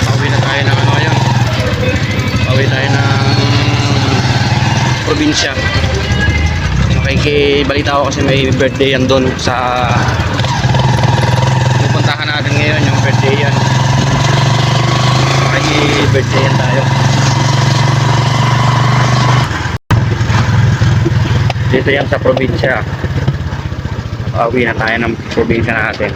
Pauwi na tayo ng ano ngayon. Pauwi tayo ng probinsya. Nakikibalita ako kasi may birthday yan doon sa pupuntahan natin ngayon, yung birthday yan. Nakiki-birthday yan tayo. Dito yan sa probinsya. Pauwi na tayo ng probinsya natin.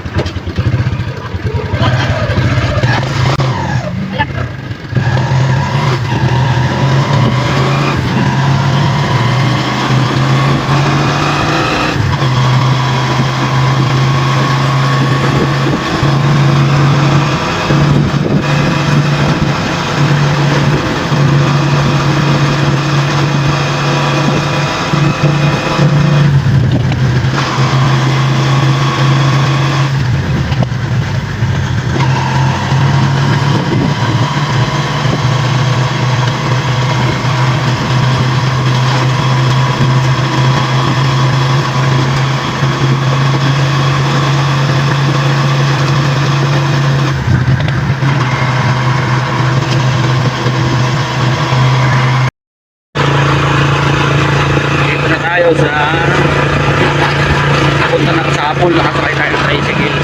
Sa punta na sa Apple, nakasakay tayo ng tricycle.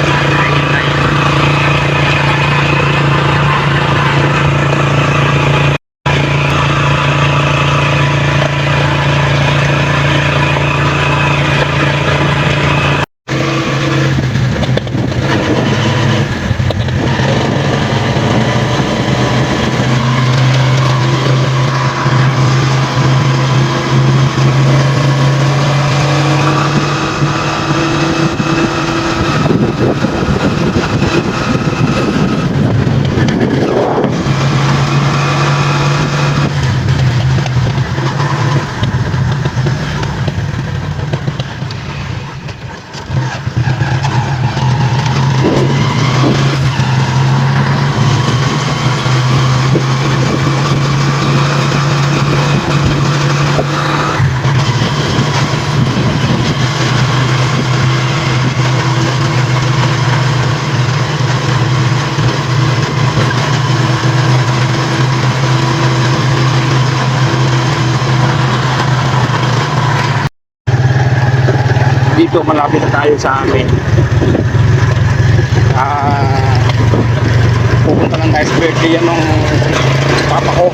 Dito malapit na tayo sa amin. Pupunta lang tayo sa birthday yan ng papa ko.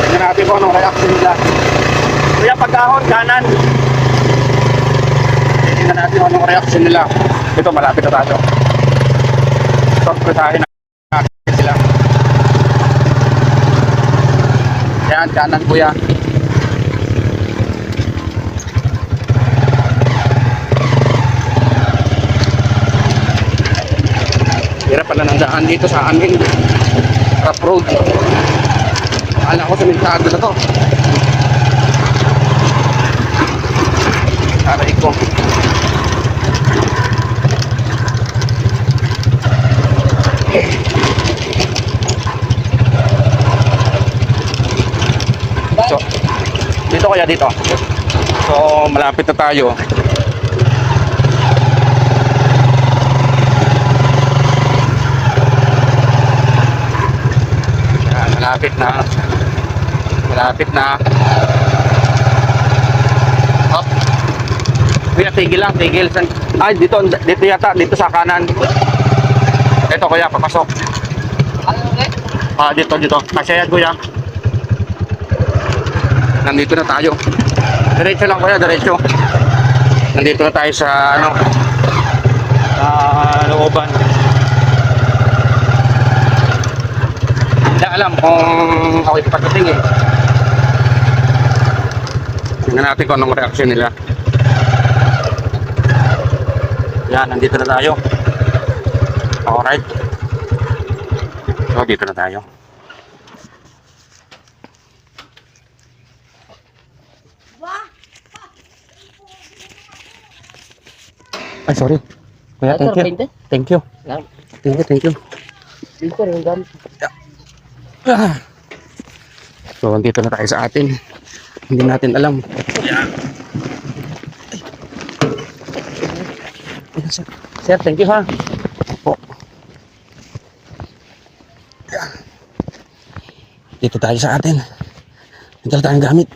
Tingnan natin kung anong reaction nila. Kuya, pagkahon, kanan. Tingnan natin kung anong reaction nila. Ito, malapit na tayo. Sorpresahin natin sila. Yan, kanan kuya. Hirap pala ng daan dito sa amin. Rough road. Akala ko simentado na to. Aray ko. So, dito kaya dito. So, malapit na tayo. Malapit na hop. Kuya, tigil lang, tigil. Ay, dito yata, dito sa kanan. Ito kuya, papasok. Dito kasi yan kuya. Nandito na tayo. Diretso lang kuya, diretso. Nandito na tayo sa looban. Hindi alam kung ako ipagdating eh. Tingnan natin kung anong reaction nila. Yan, nandito na tayo. Alright. So, dito na tayo. Ay, sorry. Kuya, thank you. Thank you. Thank you. Dito rin gamit. So, dito na tayo sa atin. Hindi natin alam. Yan. Sir, thank you ha. Opo. Dito tayo sa atin. Dito tayong gamit.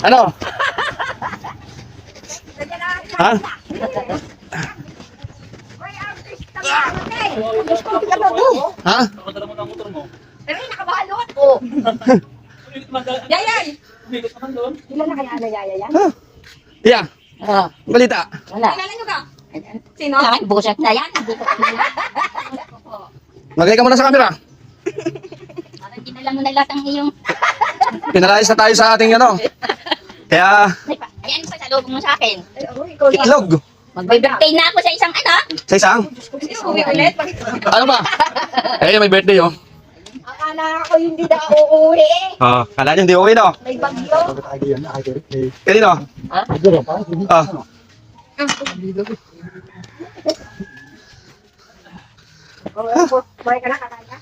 Ano? Ha? Ha? Pero nakabalot. Oh. Yayan. Ilan na kaya na yaya yan? Ha? Yeah. Oh, Balita. wala. Kilala nyo ka? Sino? Ay, buset na yan. Hindi ko kilala. Maglagay ka muna sa camera. Parang dinala mo na lahat ang iyong... Pinalayas na tayo sa ating ano. Kaya, Ayan pa sa loob mo sa akin. itlog. Mag-birthday na ako sa isang ano. Sa isang. Uwi ulit. Ano ba? Eh, may birthday oh. Akala ko hindi na uuwi eh. Oh, kala nyo hindi okay no? May bagyo. Kanino? Ha? Ah. Kumain ka na, kakain ka?